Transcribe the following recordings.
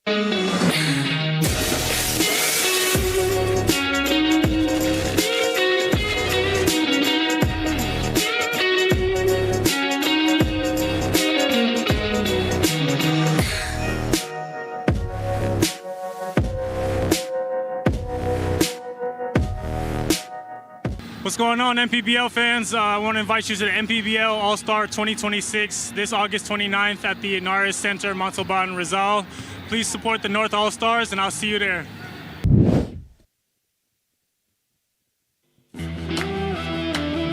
What's going on, MPBL fans? I want to invite you to the MPBL All-Star 2026 this August 29th at the Inares Center, Montalban, Rizal. Please support the North All-Stars and I'll see you there.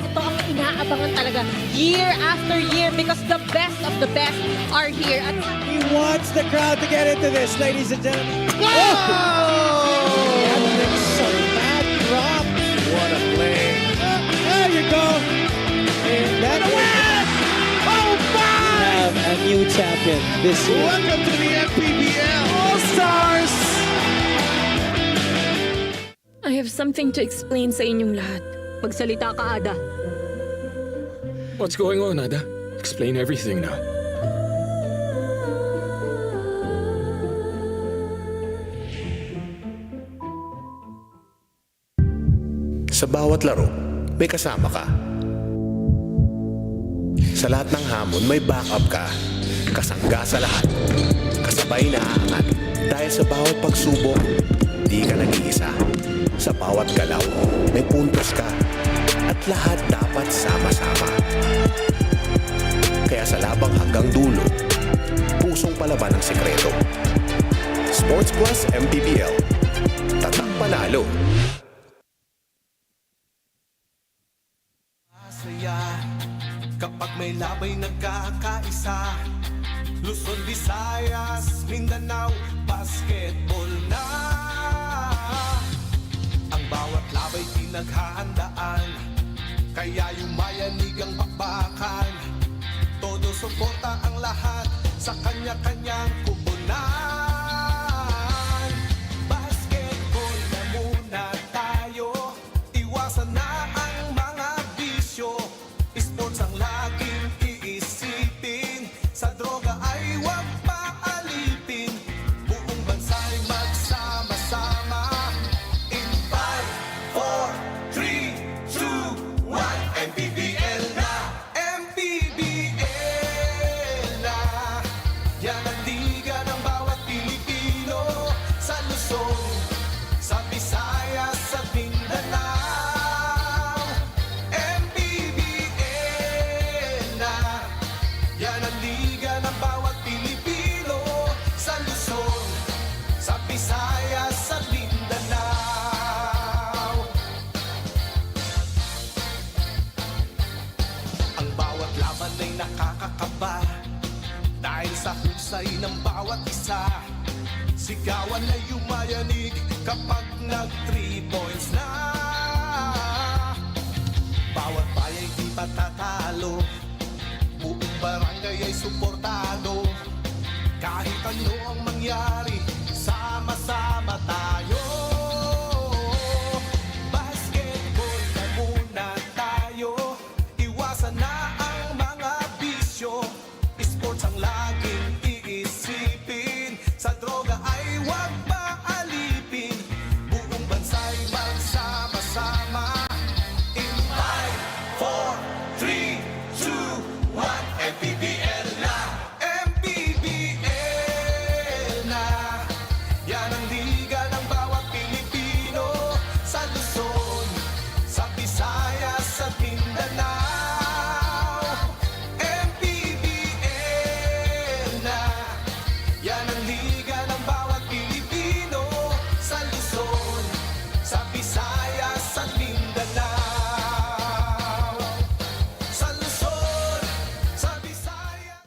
Ito ang inaabangan talaga year after year because the best of the best are here. At He wants the crowd to get into this, ladies and gentlemen. Whoa! That makes a mad drop. What a play. There you go. And that Win! Oh my! have a new champion this year. Welcome to the MPBL All-Stars! I have something to explain sa inyong lahat. magsalita ka, Ada. What's going on, Ada? Explain everything now. Sa bawat laro, may kasama ka. Sa lahat ng hamon, may backup ka. Kasangga sa lahat. Kasabay na aangat. Dahil sa bawat pagsubok, di ka nag-iisa. Sa bawat galaw, may puntos ka. At lahat dapat sama-sama. Kaya sa labang hanggang dulo, pusong palaban ang sekreto. Sports Plus MPBL. Tatak panalo. Kapag may labay nagkakaisa, Luzon, Visayas, Mindanao, basketball na. Ang bawat labay pinaghahandaan, kaya yumayanig ang bakbakan. Todo suporta ang lahat sa kanya-kanyang kubunan. Basketball na muna tayo, iwasan na ang mga bisyo. Sports ang laging iisipin, sa droga ay huwag paalipin. Buong bansa'y magsama-sama. In 5, 4, 3, 2, 1, MPBL na! MPBL na! Yan ang liga ng bawat Pilipino, sa Luzon, sa Visayas, sa Mindanao. Yan ang liga ng bawat Pilipino, sa Luzon, sa Visayas, sa Mindanao. Ang bawat laban ay nakakakaba, dahil sa husay ng bawat isa. Sigawan ay yumayanig kapag nag-3 points na. Bawat bayay di patatalo, buong barangay ay suportado. Kahit ano ang mangyari, sama-sama tayo. Basketball na muna tayo, iwasan na ang mga bisyo. Sports ang laging iisipin, sa droga ay huwag paalipin. Buong bansa'y magsama-sama. In 5, 4, 3, 2, 1, MPBL na! MPBL na! Yan ang liga ng bawat Pilipino, sa Luzon, sa Visayas, sa Mindanao. MPBL na! Yan ang liga ng bawat Pilipino, sa Luzon, sa Visayas, sa Mindanao. Sa Luzon, sa Visayas.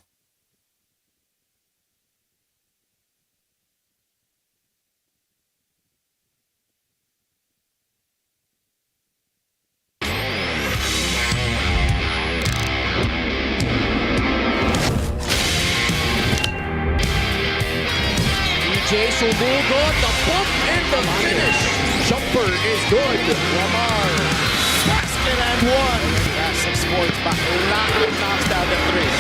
DJ sumugot, the pump and the finish. Jumper is good. Lamar, basket and one. Classic Sports back. Lahat knocks down the three.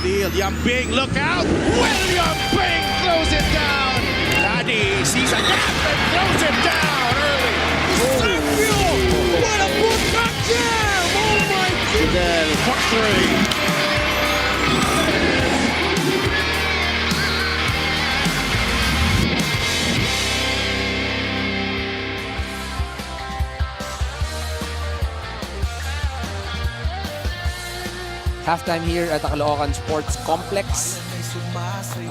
field. Yambing, look out! William Bing throws it down! Laddie sees a gap and throws it down early. What a bootcut jam! Oh my goodness! Puck three. Halftime here at the Caloocan Sports Complex.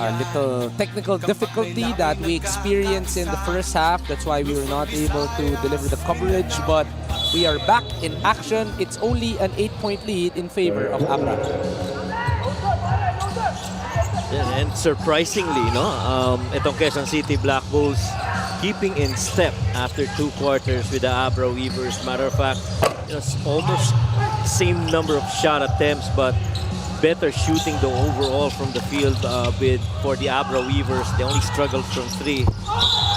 A little technical difficulty that we experienced in the first half. That's why we were not able to deliver the coverage. But we are back in action. It's only an 8-point lead in favor of Abra. And surprisingly, no, itong Quezon City Black Bulls keeping in step after 2 quarters with the Abra Weavers. Matter of fact, it's almost same number of shot attempts, but better shooting the overall from the field for the Abra Weavers. They only struggled from 3.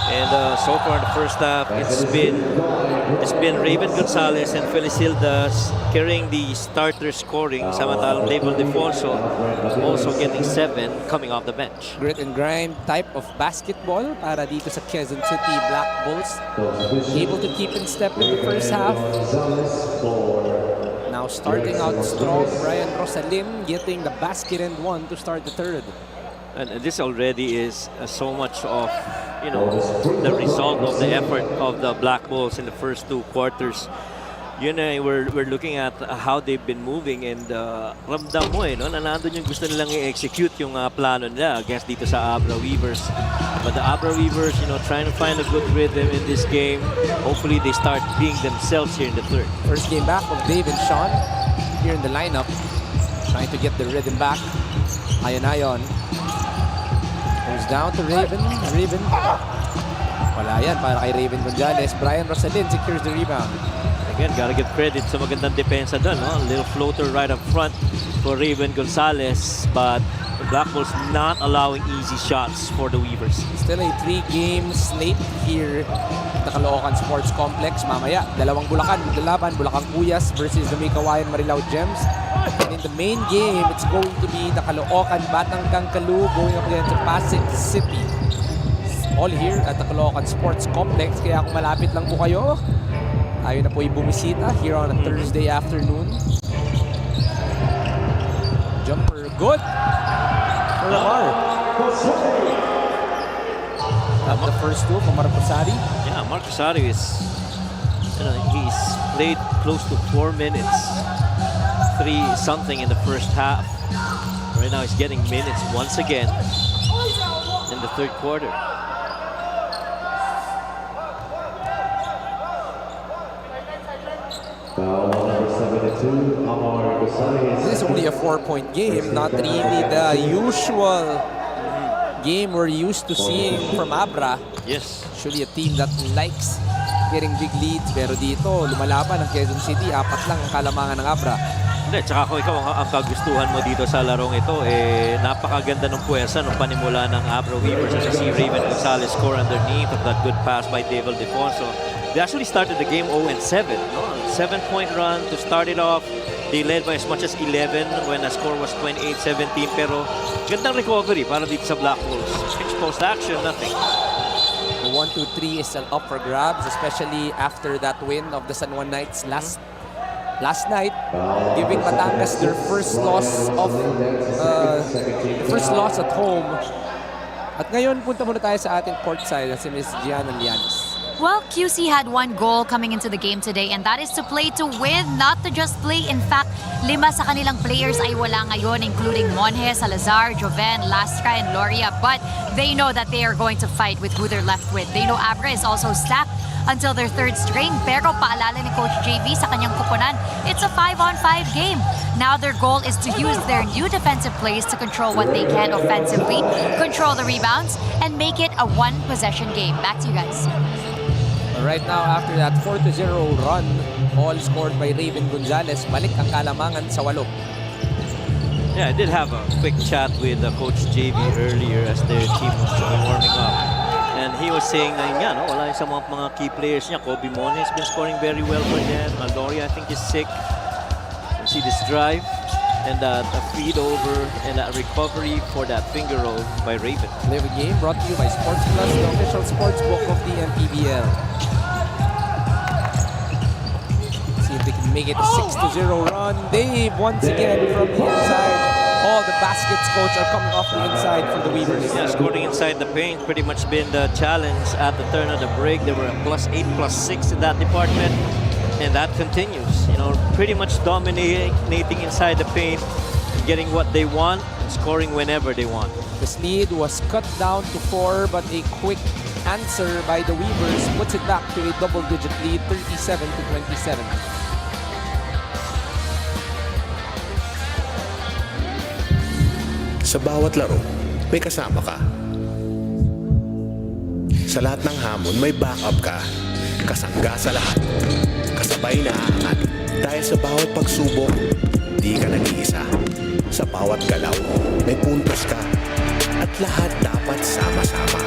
And so far in the first half, it's been Raven Gonzalez and Felicildas carrying the starter scoring. Samantalang Label Defonso also getting 7 coming off the bench. Grit and grind type of basketball para dito sa Quezon City Black Bulls. Able to keep in step in the first half. Now starting out strong, Brian Rosalim getting the basket and 1 to start the third. And this already is so much of, you know, the result of the effort of the Black Bulls in the first 2 quarters. You know, we're looking at how they've been moving, and ramdam mo no, na nandun yung gusto nilang i-execute yung plano nila against dito sa Abra Weavers. But the Abra Weavers, you know, trying to find a good rhythm in this game. Hopefully they start being themselves here in the third. First game back of Dave and Sean here in the lineup. Trying to get the rhythm back. Ayon. Goes down to Raven. Wala yan para kay Raven Gonzalez. Brian Rosalin secures the rebound. Again, gotta give credit sa magandang depensa doon. No? A little floater right up front for Raven Gonzalez. But the Black Bulls not allowing easy shots for the Weavers. Still a 3-game slate here at the Caloocan Sports Complex. Mamaya, dalawang Bulacan maglalaban. Bulacan Cuyas versus the May Kawayan Marilao Gems. And in the main game, it's going to be the Caloocan Batang Kangkalu going up against the Pasig City. All here at the Caloocan Sports Complex. Kaya kung malapit lang po kayo, tayo na po bumisita here on a Thursday afternoon. Jumper, good for Lamar. At the first 2 for Marcosari. Yeah, Marcosari is, you know, he's played close to 4 minutes. 3-something in the first half. Right now he's getting minutes once again in the third quarter. This is only a 4-point game, not really the usual game we're used to seeing from Abra. Yes. Usually a team that likes getting big leads, pero dito lumalaban ng Quezon City, 4 lang ang kalamangan ng Abra. Hindi, tsaka kung ikaw ang kagustuhan mo dito sa larong ito, napakaganda ng puwersa nung panimula ng Abra Weavers as si Raven Gonzalez score underneath of that good pass by David Defonso. They actually started the game 0-7. No? 7-point run to start it off. They led by as much as 11 when the score was 28-17. Pero gandang recovery para dito sa Black Bulls. Pitch post action, nothing. The 1-2-3 is up for grabs, especially after that win of the San Juan Knights last night, giving Batangas their first loss at home. At ngayon, punta muna tayo sa ating courtside si Ms. Gianna Lianis. Well, QC had 1 goal coming into the game today, and that is to play to win, not to just play. In fact, 5 sa kanilang players ay wala ngayon, including Monje, Salazar, Joven, Lastra, and Loria. But they know that they are going to fight with who they're left with. They know Abra is also stacked until their 3rd string. Pero paalala ni Coach JV sa kanyang kuponan, it's a 5-on-5 game. Now their goal is to use their new defensive plays to control what they can offensively, control the rebounds, and make it a 1-possession game. Back to you guys. Right now, after that 4-0 run, all scored by Raven Gonzalez, balik ang kalamangan sa 8. Yeah, I did have a quick chat with Coach JV earlier as their team was warming up. And he was saying na yun, no, wala yung sa mga key players niya. Kobe Monje has been scoring very well for them. Loria, I think, is sick. You see this drive. And a feed over and a recovery for that finger roll by Raven. Play of the game brought to you by Sports Plus, the official sports book of the MPBL. See if they can make it a 6-0 run. Dave once again from the inside. All the baskets, coach, are coming off the inside for the Weavers. Yeah, scoring inside the paint pretty much been the challenge at the turn of the break. They were +8, +6 in that department, and that continues. You know, pretty much dominating inside the paint, getting what they want, and scoring whenever they want. This lead was cut down to 4, but a quick answer by the Weavers puts it back to a double-digit lead, 37-27. Sa bawat laro, may kasama ka. Sa lahat ng hamon, may backup ka. Kasangga sa lahat. Kasabay na aangat. Dahil sa bawat pagsubok, di ka nag-iisa. Sa bawat galaw, may puntos ka. At lahat dapat sama-sama.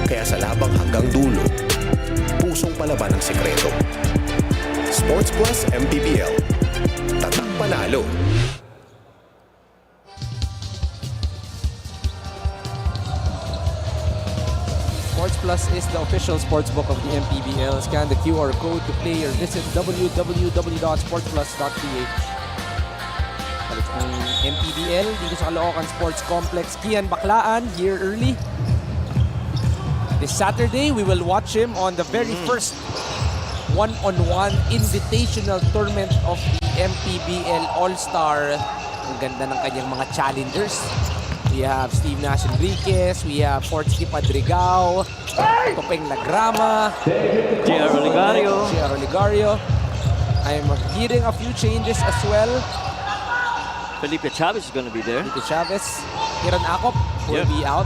Kaya sa labang hanggang dulo, pusong palaban ang sikreto. Sports Plus MPBL. Tatak panalo. Sports Plus is the official sportsbook of the MPBL. Scan the QR code to play or visit www.sportsplus.ph. Balik ng MPBL dito sa Caloocan Sports Complex. Kian Baclaan here early. This Saturday, we will watch him on the very first one-on-one invitational tournament of the MPBL All-Star. Ang ganda ng kanyang mga challengers. We have Steve Nash Enriquez, we have Fortsky Padrigao, Topeng Lagrama, JR Oligario. I'm hearing a few changes as well. Felipe Chavez is going to be there. Felipe Chavez, Kiran Akop will be out.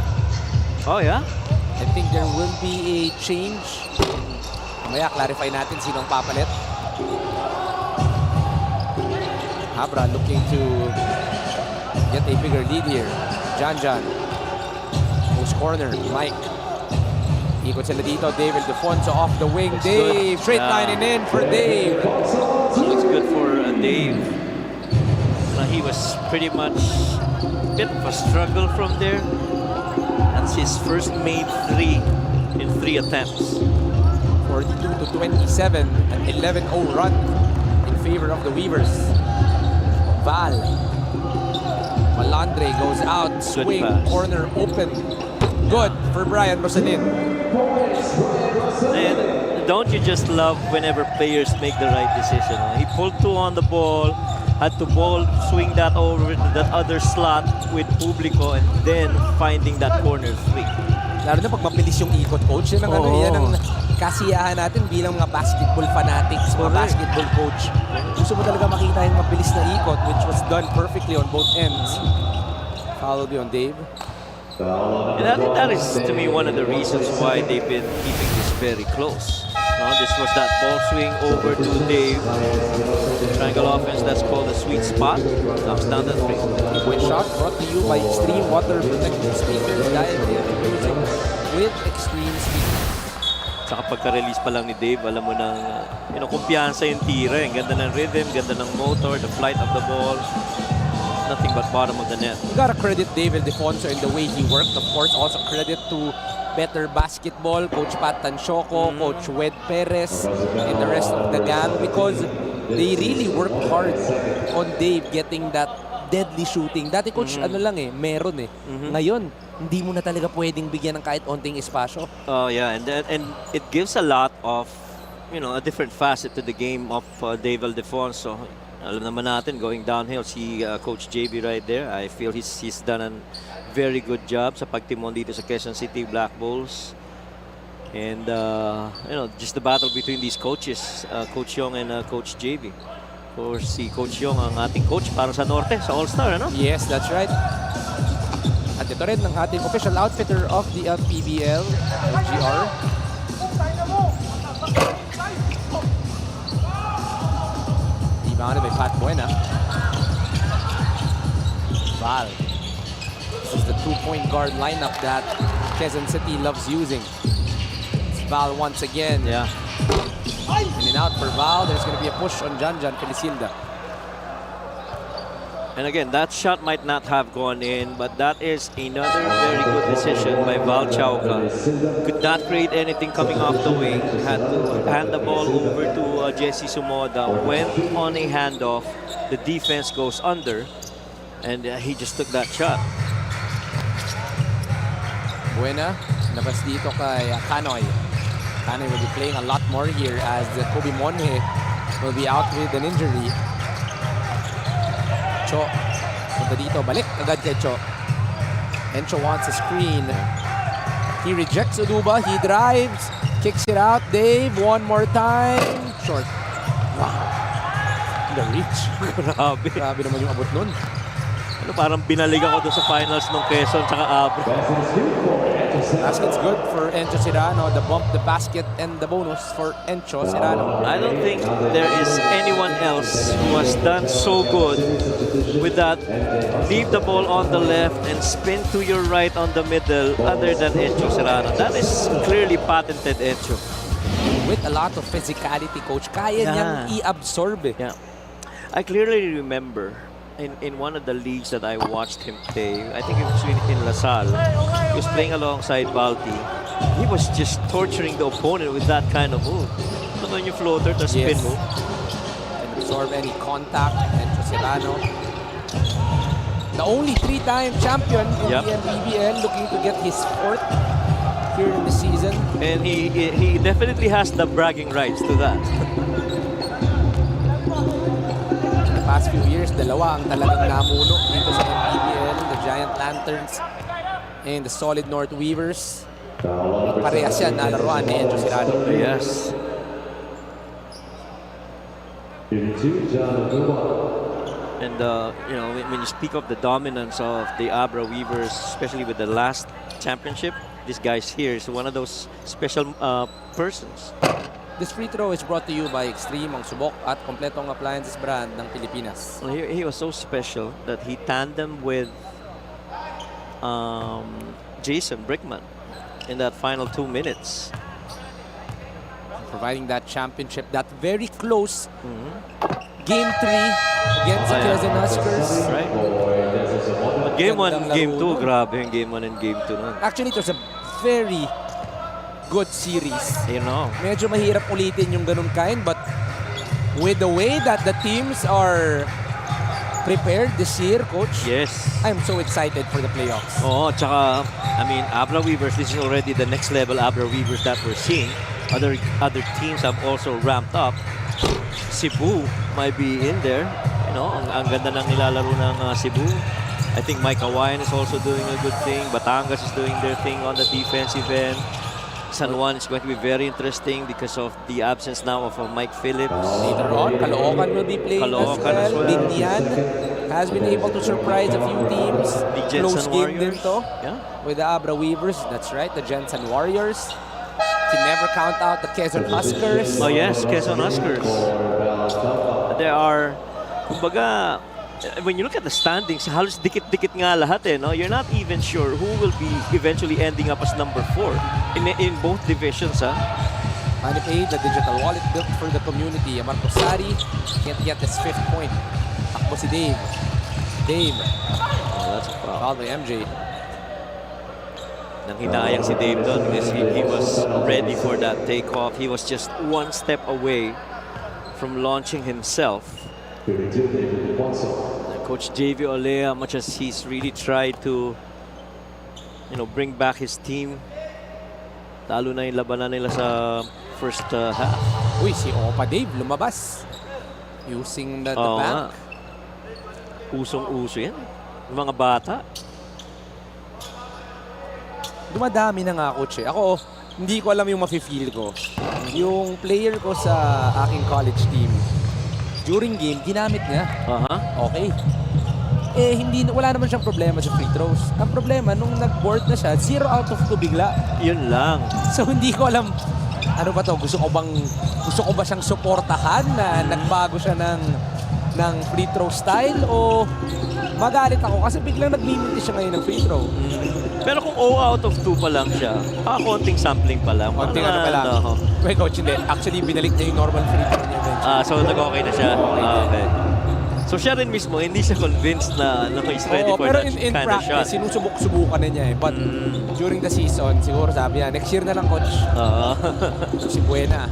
Oh, yeah? I think there will be a change. Mamaya, clarify natin sinong papalit. Abra looking to get a bigger lead here. Janjan. Post corner. Mike. Ikot sila dito. Dave Ildefonso off the wing. Looks Dave. good. Straight lining in for Dave. Looks good for Dave. He was pretty much a bit of a struggle from there. That's his first made 3 in 3 attempts. 42-27. An 11-0 run in favor of the Weavers. Val. Malandre goes out, swing, corner open. Good for Brian Rosalin. And don't you just love whenever players make the right decision? He pulled 2 on the ball, had to swing that over to that other slot with Publico, and then finding that corner 3. Lalo na pag mabilis yung ikot, coach. Yan ang, yan ang kasiyahan natin bilang mga basketball fanatics, mga basketball coach. Gusto mo talaga makita yung mabilis na ikot, which was done perfectly on both ends. Foul will be on Dave. And I think that is, to me, one of the reasons why they've been keeping this very close. This was that ball swing over to Dave. Triangle offense, that's called a sweet spot. Knocks down the 3. Quick shot brought to you by Extreme Water Protective Speakers. Dahil music with Extreme Speakers. Saka pagka-release pa lang ni Dave, alam mo nang, kumpiyansa yung tira. Ang ganda ng rhythm, ganda ng motor, the flight of the ball. Nothing but bottom of the net. You gotta credit Dave Ildefonso in the way he worked. Of course, also credit to Better Basketball, Coach Pat Tanshoco, Coach Wed Perez, and the rest of the gang, because they really worked hard on Dave getting that deadly shooting. Dati, Coach, meron eh. Ngayon, hindi mo na talaga pwedeng bigyan ng kahit onting espasyo. Oh, yeah. And it gives a lot of, a different facet to the game of Dave Ildefonso. Alam naman natin, going downhill, si Coach JB right there. I feel he's done a very good job sa pagtimon dito sa Quezon City Black Bulls. And, just the battle between these coaches, Coach Yong and Coach JB. Of course, si Coach Yong ang ating coach para sa Norte, sa All-Star, ano? Yes, that's right. At ito rin ng ating official outfitter of the PBL, GR. Rebounded by Pat Buena. Val. This is the 2-point guard lineup that Quezon City loves using. It's Val once again. Yeah. In and out for Val. There's going to be a push on Janjan Felicilda. And again, that shot might not have gone in, but that is another very good decision by Val Chauca. Could not create anything coming off the wing. Had to hand the ball over to Jesse Sumoda. Went on a handoff. The defense goes under. And he just took that shot. Buena, labas dito kay Canoy. Canoy will be playing a lot more here as Kobe Monhe will be out with an injury. Cho, punta dito, balik agad kay Cho. Encho wants a screen. He rejects Uduba, he drives, kicks it out. Dave, one more time. Short. Wow. The reach. Grabe. Grabe naman yung abot nun. Ano, parang binalig ako doon sa finals ng Quezon tsaka Abra. Basket's good for Encho Serrano. The bump, the basket, and the bonus for Encho Serrano. I don't think there is anyone else who has done so good with that. Leave the ball on the left and spin to your right on the middle other than Encho Serrano. That is clearly patented Encho. With a lot of physicality, Coach. Kaya niyang i-absorb eh. Yeah. I clearly remember in one of the leagues that I watched him play, I think it was in La Salle, he was playing alongside Balti. He was just torturing the opponent with that kind of move. Ano yung floater, the spin move. And absorb any contact. Encho Serrano. The only 3-time champion in the MPBL, looking to get his 4th here in the season. And he definitely has the bragging rights to that. Past few years, dalawa ang talagang namuno dito sa MPBL, the Giant Lanterns and the Solid North Weavers. Parehas yan nalaruan ni Encho Serrano. Yes. And you know, when you speak of the dominance of the Abra Weavers, especially with the last championship, this guy's here is one of those special persons. This free throw is brought to you by Extreme, ang subok at kompletong appliances brand ng Pilipinas. Well, he was so special that he tandem with Jason Brickman in that final 2 minutes. Providing that championship, that very close Game 3 against the Quezon Huskers. Right. But Game 1 Game 2, grabe yung Game 1 and Game 2 nun. Actually, it was a very good series. You know. Medyo mahirap ulitin yung ganun kind, but with the way that the teams are prepared this year, Coach, yes, I'm so excited for the playoffs. Oh, tsaka, I mean, Abra Weavers, this is already the next level Abra Weavers that we're seeing. Other teams have also ramped up. Cebu might be in there. You know, ang ganda ng nilalaro ng Cebu. I think Mike Kawayan is also doing a good thing. Batangas is doing their thing on the defensive end. San Juan is going to be very interesting because of the absence now of Mike Phillips. Later on, Caloocan will be playing as well. Binyan has been able to surprise a few teams. The Jensen Close game Warriors. din to with the Abra Weavers. That's right, the Jensen Warriors. You never count out the Quezon Huskers. Oh yes, Quezon Huskers. There are, kumbaga, when you look at the standings, halos dikit-dikit nga lahat eh, no? You're not even sure who will be eventually ending up as number 4 in both divisions, ha? Manny paid the digital wallet built for the community. Marco Sari can't get his 5th point. Takbo si Dave. Dave. Oh, that's a foul. Foul by MJ. Nang hinayang si Dave doon because he was ready for that takeoff. He was just one step away from launching himself. Coach JV Olea, much as he's really tried to, you know, bring back his team, talo na yung labanan nila sa first half. Uy, si Opa Dave lumabas using the bank. Usong-uso yan. Yung mga bata. Dumadami na nga, Coach eh. Ako, hindi ko alam yung mafe-feel ko. Yung player ko sa aking college team, during game, ginamit niya. Okay. Eh, wala naman siyang problema sa free throws. Ang problema, nung nag-board na siya, 0 out of 2 bigla. Yun lang. So, hindi ko alam, ano ba to? Gusto ko ba siyang suportahan na nagbago siya ng free throw style o magalit ako kasi biglang nagmimiti siya ngayon ng free throw. Pero kung 0 out of 2 pa lang siya, konting sampling pa lang. Konting ano pa lang. Wait, Coach, hindi. Actually, binalik niya yung normal free throw niya. So nag-okay na siya? Okay. So siya rin mismo, hindi siya convinced na he's ready for pero that in kind of shot. practice, sinusubok-subukan na niya eh. But during the season, siguro sabi niya, next year na lang, coach. Si Buena.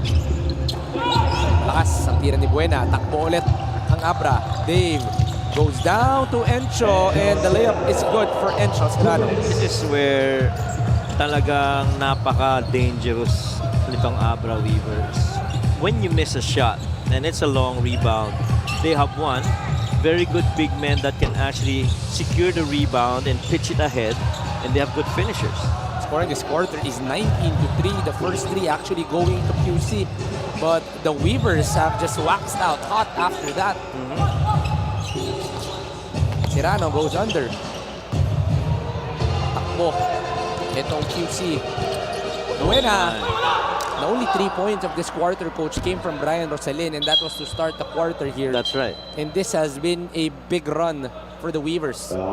Malakas ang tira ni Buena. Takbo ulit ang Abra. Dave goes down to Encho and the layup is good for Encho Serrano. This is where talagang napaka-dangerous nitong Abra Weavers. When you miss a shot and it's a long rebound, they have one very good big man that can actually secure the rebound and pitch it ahead, and they have good finishers. Scoring this quarter is 19-3. The first three actually going to QC, but the Weavers have just waxed out hot after that. Serrano goes under. Takbo. Itong QC. Buena. The only 3 points of this quarter, coach, came from Brian Rosalin, and that was to start the quarter here. That's right. And this has been a big run for the Weavers. Again,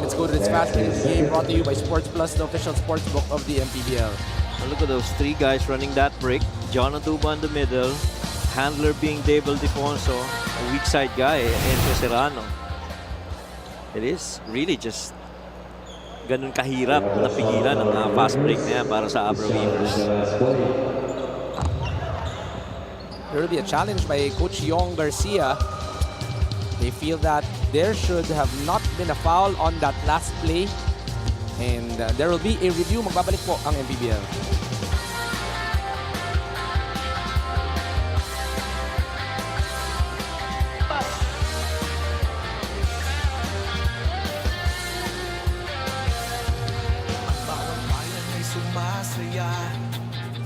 let's go to this fast-paced game brought to you by Sports Plus, the official sports book of the MPBL. Well, look at those three guys running that break. John Aduba in the middle. Handler being Dave Aldefonso. A weak side guy, Enzo Serrano. It is really just ganun kahirap na pigilan ang fast break na yan para sa Abra Weavers. There will be a challenge by Coach Yong Garcia. They feel that there should have not been a foul on that last play. And there will be a review. Magbabalik po ang MPBL.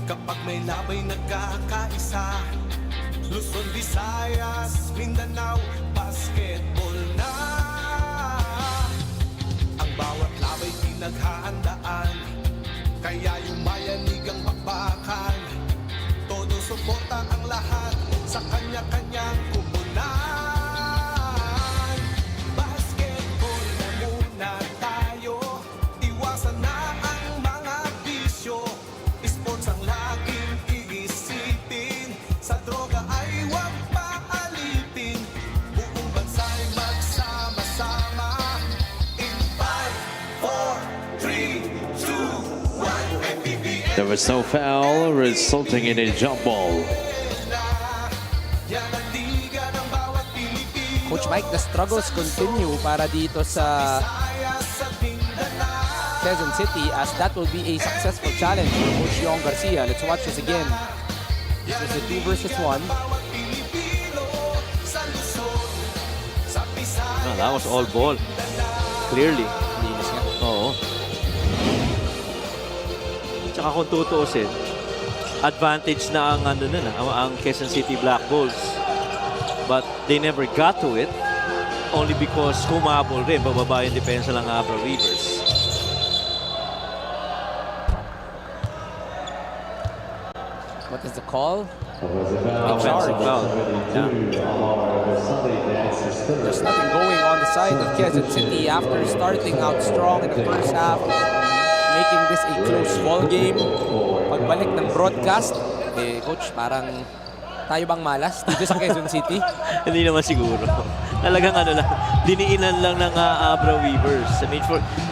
Kapag may labay nagkakaisa, Luzon, Visayas, Mindanao, basketball na. Ang bawat labay pinaghahandaan, kaya yumayanig ang bakbakan. Todo suporta ang lahat sa kanya-kanyang kupunan. Basketball na muna tayo, iwasan na ang mga bisyo. Sports ang laging iisipin, sa droga ay huwag paalipin. Buong bansa'y magsama-sama. In 5, 4, 3, 2, 1, MPBL. There was no foul, resulting in a jump ball. Coach Mike, the struggles continue para dito sa Quezon City, as that will be a successful challenge for Coach Yong Garcia. Let's watch this again. This is a 2 versus 1. No, that was all ball. Clearly. Linis nga. Oo. Tsaka kung tutuusin, advantage na ang ang Quezon City Black Bulls. But they never got to it only because humabol rin, bababa yung depensa ng Abra Weavers. What is the call? Offensive foul. Yeah. There's nothing going on the side of Quezon City after starting out strong in the first half, making this a close ball game. Pagbalik ng broadcast, coach, parang tayo bang malas dito sa Quezon City? Hindi naman siguro. Talagang diniinan lang ng Abra Weavers. I mean,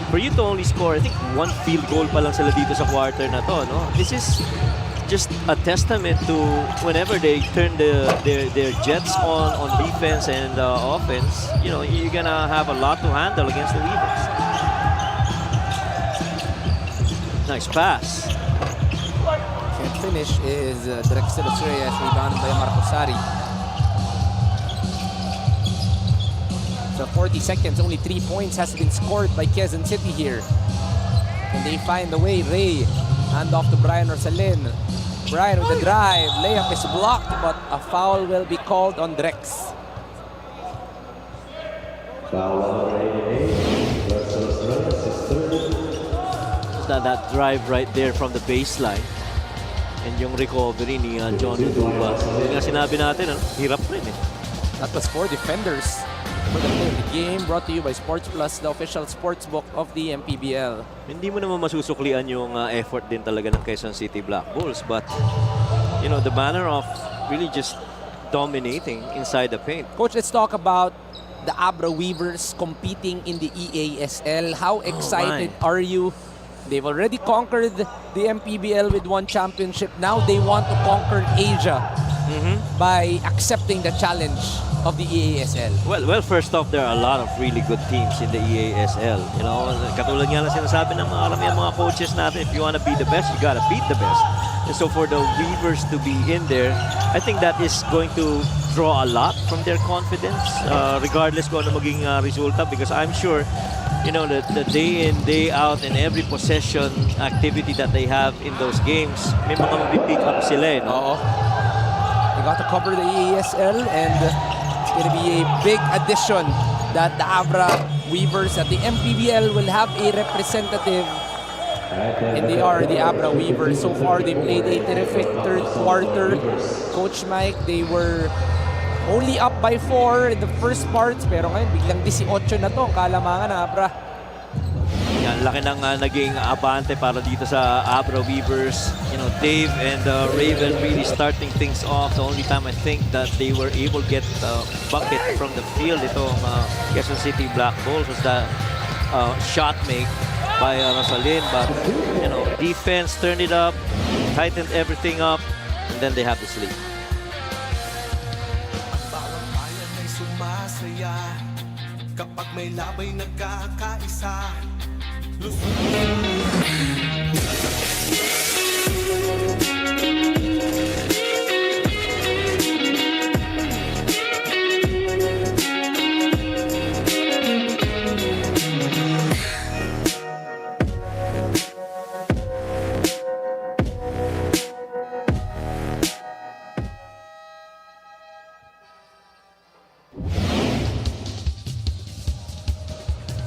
for you to only score, I think one field goal pa lang sila dito sa quarter na to, no? This is just a testament to whenever they turn their jets on defense and offense, you know, you're gonna have a lot to handle against the Weavers. Nice pass. And finish is Drexel Reyes, rebounded by Marcosari. So 40 seconds, only 3 points has been scored by Quezon City here. And they find the way. Ray, hand off to Brian Rosalin. Brian with the drive, layup is blocked, but a foul will be called on Drex. That drive right there from the baseline. And yung recovery ni John Aduba. Yung nga sinabi natin, hirap rin eh. That was 4 defenders for the play of the game, brought to you by Sports Plus, the official sports book of the MPBL. Hindi mo naman masusuklian yung effort din talaga ng Quezon City Black Bulls, but you know, the manner of really just dominating inside the paint. Coach, let's talk about the Abra Weavers competing in the EASL. How excited are you? They've already conquered the MPBL with 1 championship. Now they want to conquer Asia by accepting the challenge of the EASL. Well, first off, there are a lot of really good teams in the EASL. You know, katulad nga lang sinasabi ng mga coaches natin, if you want to be the best, you gotta beat the best. And so for the Weavers to be in there, I think that is going to draw a lot from their confidence, regardless kung ano maging resulta, because I'm sure, you know, the day in, day out, and every possession activity that they have in those games, may mga mapipick up sila, eh, no? They got to cover the EASL, and it's going to be a big addition that the Abra Weavers at the MPBL will have a representative. And they are the Abra Weavers. So far, they played a terrific third quarter. Coach Mike, they were only up by 4 in the first parts, pero ngayon biglang 18 na to ang kalamangan ng Abra. Yan, laki ng naging abante para dito sa Abra Weavers. You know, Dave and Raven really starting things off. The only time I think that they were able to get bucket from the field itong Quezon City Black Bulls was the shot make by Rosalyn. But, you know, defense turned it up, tightened everything up, and then they have the sleep. Kapag may labay nagkakaisa,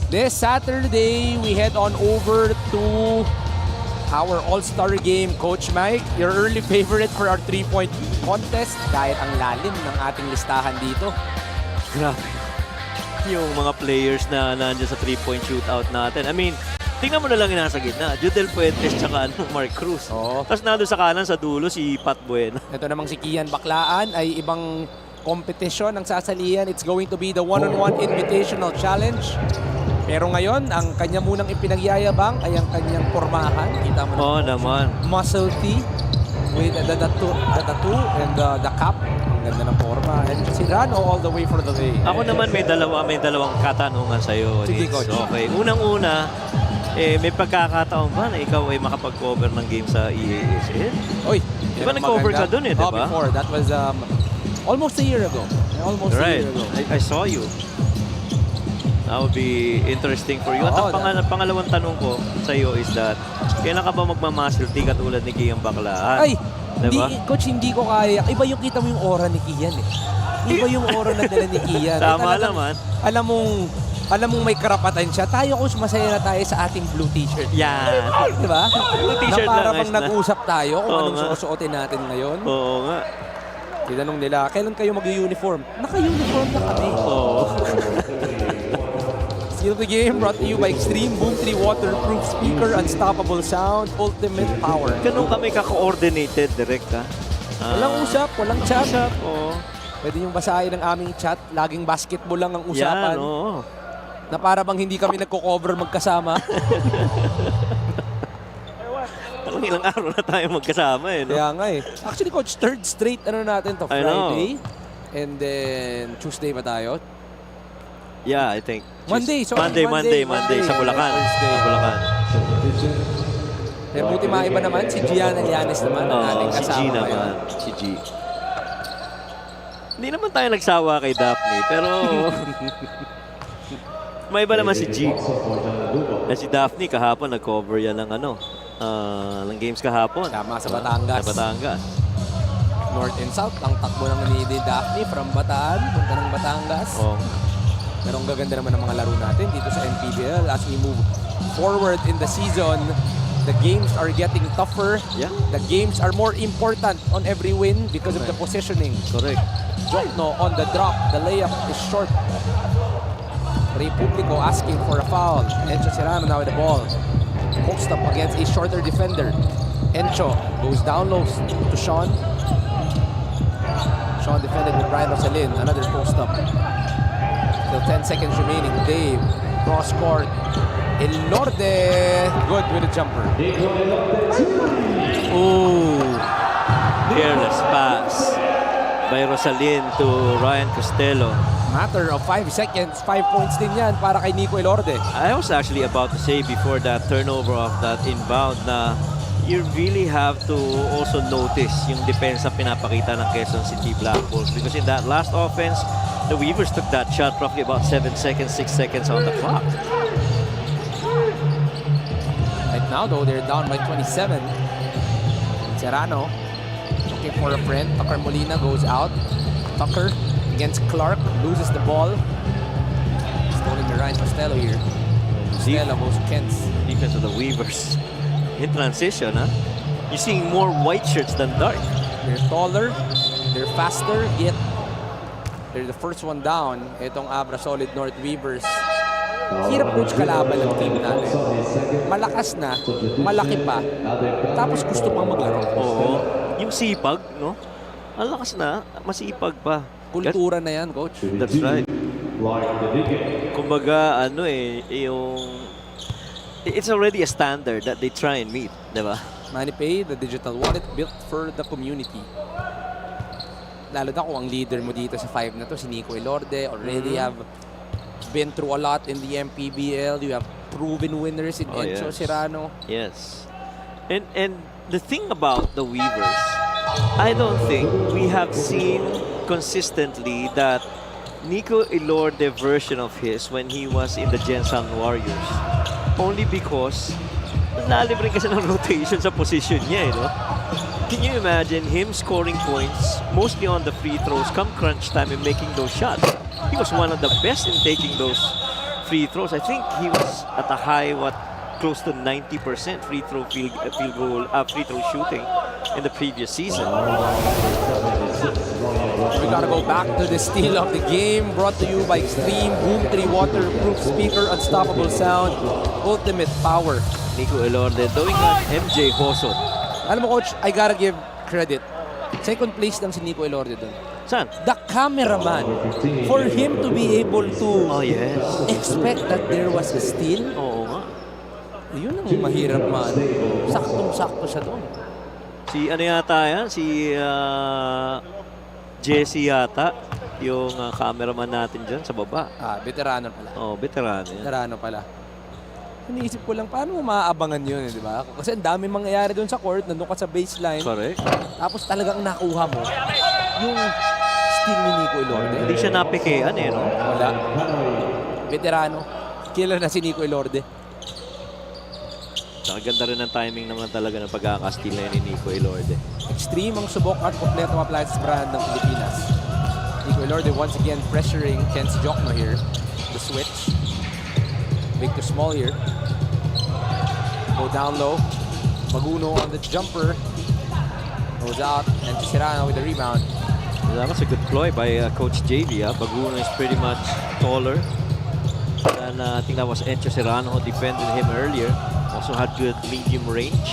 This Saturday, we head on over to our All-Star game. Coach Mike, your early favorite for our 3-point contest dahil ang lalim ng ating listahan dito. Grabe. Yung mga players na nandiyan sa 3-point shootout natin. I mean, tingnan mo na lang yung nasa gitna. Judel Fuentes tsaka Mark Cruz. Tapos nandun sa kanan sa dulo si Pat Bueno. Ito namang si Kian Baklaan ay ibang competition ang sasalihan. It's going to be the one-on-one invitational challenge. Pero ngayon, ang kanya munang ipinagyayabang ay ang kanyang pormahan. Kita mo naman. Muscle tee with the tattoo and the cap. Ang ganda ng porma. And si Rano all the way for the day. Ako naman may dalawang katanungan sa'yo. Sige, Coach. Okay. Unang-una, may pagkakataon ba na ikaw ay makapag-cover ng game sa EASL? Oy, di ba nag-cover ka dun di ba? Before. That was almost a year ago. Almost a year ago. I saw you. That would be interesting for you. At ang pangalawang tanong ko sa iyo is that, kailan ka ba magmamaster tee katulad ni Kian Baklaan? Ay, diba? Coach, hindi ko kaya. Iba yung kita mo yung aura ni Kian eh. Iba yung aura na dala ni Kian. Tama naman. Alam mong may karapatan siya. Tayo, Coach, masaya na tayo sa ating blue t-shirt. Yan. Diba? Blue t-shirt na para bang lang. nag-usap tayo kung anong susuotin natin ngayon. Oo nga. Tinanong nila, kailan kayo mag-uniform? Naka-uniform na kami. Oo. Skill of the game brought to you by Extreme Boom 3 Waterproof Speaker, Unstoppable Sound, Ultimate Power. Ganun kami ka-coordinated, direct ha? Walang usap, walang chat. Oo. Pwede niyong basahin ang aming chat. Laging basketball lang ang usapan. Yan, oo. Na para bang hindi kami nagko-cover magkasama. Parang ilang araw na tayo magkasama eh, no? Kaya nga eh. Actually, Coach, third straight natin to Friday. And then Tuesday ba tayo? Yeah, I think. Monday sa Bulacan. Sa Bulacan. Eh, buti maiba naman, si Gian Alianes naman ang ating kasama. Si G naman. Si G. Hindi naman tayo nagsawa kay Daphne, pero may iba naman si G. Si Daphne kahapon nag-cover yan ng ng games kahapon. Tama, sa Batangas. Sa Batangas. North and South, ang takbo ng ni Daphne from Bataan, punta ng Batangas. Pero ang gaganda naman ng mga laro natin dito sa MPBL as we move forward in the season. The games are getting tougher. Yeah. The games are more important on every win because of the positioning. Correct. Jokno on the drop. The layup is short. Republico asking for a foul. Encho Serrano now with the ball. Post up against a shorter defender. Encho goes down low to Sean. Sean defended with Ryan Rosalin. Another post-up. Still 10 seconds remaining. Dave, cross-court. Elorde, good with a jumper. Ooh. Careless pass by Rosalin to Ryan Costello. Matter of 5 seconds, 5 points din yan para kay Nico Elorde. I was actually about to say before that turnover of that inbound na you really have to also notice yung depensa pinapakita ng Quezon City Black Bulls, because in that last offense, the Weavers took that shot roughly about 7 seconds, 6 seconds on the clock. Right now though, they're down by 27. Serrano looking for a friend. Tucker Molina goes out. Tucker against Clark, loses the ball. Stolen by Ryan Costello here. Costello goes to Kent's. Defense of the Weavers in transition, huh? You're seeing more white shirts than dark. They're taller, they're faster, yet they're the first one down. Itong Abra Solid North Weavers. Hirap coach kalaban ng team natin. Malakas na, malaki pa, tapos gusto pang maglaro. Oo. Yung sipag, no? Ang lakas na, masipag pa. Kultura na yan, coach. That's right. Kumbaga, ano yung... It's already a standard that they try and meet, di ba? MANNY, the digital wallet built for the community. Lalo na kung ang leader mo dito sa 5 na to, si Nico Elorde, already have been through a lot in the MPBL. You have proven winners in Enzo Serrano. Yes. And the thing about the Weavers, I don't think we have seen consistently that Nico Elorde version of his when he was in the Gensan Warriors. Only because nalibre kasi ng rotation sa position niya, no? Can you imagine him scoring points mostly on the free throws come crunch time and making those shots? He was one of the best in taking those free throws. I think he was at a high, close to 90% free throw shooting in the previous season. We gotta go back to the steal of the game, brought to you by Extreme Boom 3 Waterproof Speaker, Unstoppable Sound, Ultimate Power. Nico Elorde doing an MJ Hoso. Alam mo, coach, I gotta give credit. Second place lang si Nico Elorde doon. Saan? The cameraman, for him to be able to expect that there was a steal. Oo nga. Yun ang mahirap man. Saktong-sakto siya doon. Si ano yata yan? Si Jesse yata. Yung cameraman natin dyan sa baba. Veterano pala. Oo, veterano yan. Veterano pala. Iniisip ko lang, paano mo maaabangan yun, di ba? Kasi ang dami mangyayari doon sa court, nandun ka sa baseline. Correct. Tapos talagang nakuha mo yung steal ni Nico Elorde. Hindi siya napikean no? Wala. Veterano. Killer na si Nico Elorde. Ganda rin ang timing naman talaga ng pagkakastil na ni Nico Elorde. Extreme ang subok at kompleto appliances brand ng Pilipinas. Nico Elorde once again pressuring Ken's Jokno here. The switch. Big to small here. Go down low. Maguno on the jumper. Goes out. And Serrano with the rebound. That was a good ploy by Coach JV. Baguno is pretty much taller. And I think that was Encho Serrano who defended him earlier. Also had good medium range.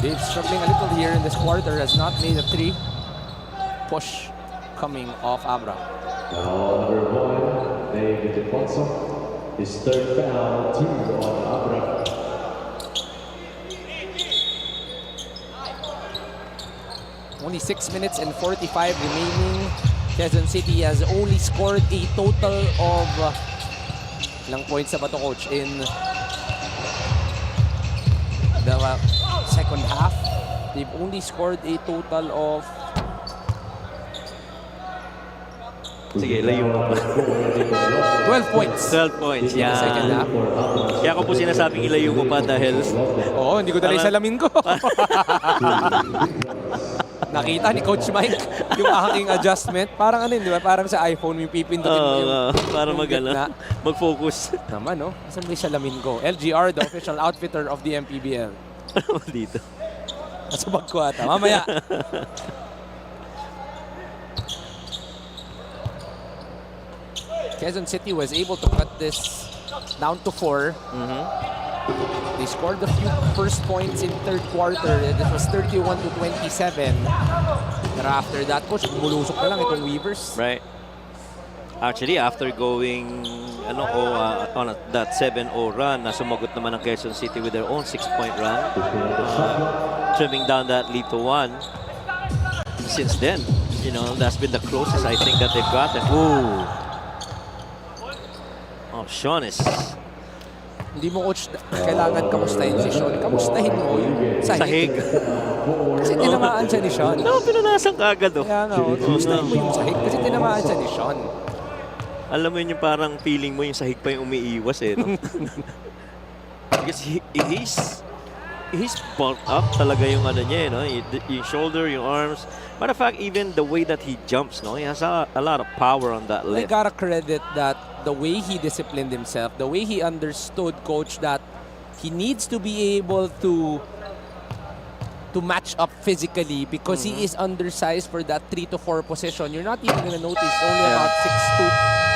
Dave struggling a little here in this quarter. Has not made a 3. Push coming off Abra. Number 1, David Alfonso. His third foul, 2 on Abra. Only 6 minutes and 45 remaining. Quezon City has only scored a total of ilang points na ba to, coach, in the second half. They've only scored a total of... Sige, layo mo pa. 12 points. 12 points, in the second half. Kaya ko po sinasabing ilayo mo pa dahil... Oo, hindi ko dala yung salamin ko. Nakita ni Coach Mike yung aking adjustment. Parang ano yun, di ba? Parang sa iPhone, yung pipindutin mo yung... para mag-focus. Naman, no? Asan ba yung salamin ko? LGR, the official outfitter of the MPBL. Ano dito? Nasa bag ko ata. Mamaya. Quezon City was able to cut this down to 4. They scored a few first points in third quarter. It was 31-27. Pero after that, coach, bumulusok na lang itong Weavers. Right. Actually, after going on that 7-0 run, sumagot naman ang Quezon City with their own 6-point run, trimming down that lead to 1. Since then, that's been the closest I think that they've gotten. Ooh. Oh, Sean is... Hindi mo, coach, kailangan kamustahin si Sean. Kamustahin mo yung sahig. Kasi tinamaan siya ni Sean. No, pinanasan ka agad. Kaya nga, kamustahin mo yung sahig kasi tinamaan siya ni Sean. Alam mo yun yung parang feeling mo yung sahig pa yung umiiwas no? Because he's bulked up talaga yung niya, yung shoulder, yung arms. Matter of fact, even the way that he jumps, he has a lot of power on that I left. gotta credit that the way he disciplined himself, the way he understood, coach, that he needs to be able to match up physically because he is undersized for that 3 to 4 position. You're not even gonna notice only about 6'2",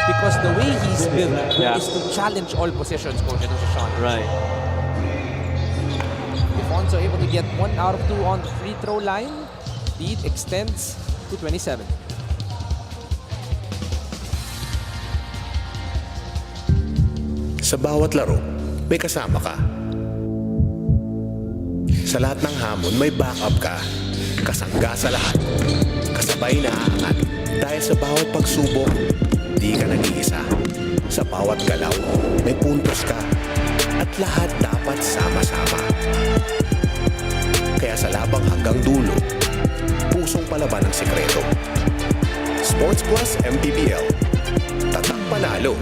because the way he's built is to challenge all positions, coach. Ito si Sean. Right. Defonso able to get 1 out of 2 on the free throw line. Lead extends to 27. Sa bawat laro, may kasama ka. Sa lahat ng hamon, may backup ka. Kasangga sa lahat. Kasabay na aangat. Dahil sa bawat pagsubok, di ka nag-iisa. Sa bawat galaw, may puntos ka. At lahat dapat sama-sama. Kaya sa labang hanggang dulo, pusong palaban ang sikreto. Sports Plus MPBL. Tatak panalo.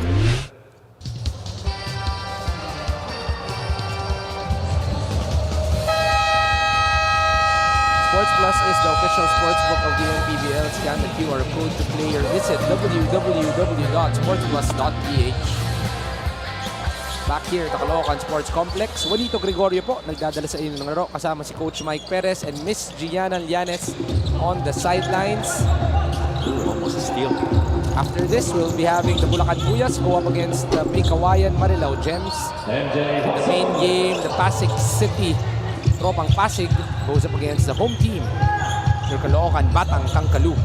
Sports Plus is the official sportsbook of the MPBL. Scan the QR code to play or visit www.sportsplus.ph. Back here at the Caloocan Sports Complex, Juanito Gregorio po nagdadala sa inyo ng laro kasama si Coach Mike Perez and Miss Gianna Llanes on the sidelines. Ooh, almost a steal. After this, we'll be having the Bulacan Puyas go up against the Kawayan Marilao Gems. In the main game, the Pasig City Tropang Pasig goes up against the home team, your Caloocan Batang Tangkalu.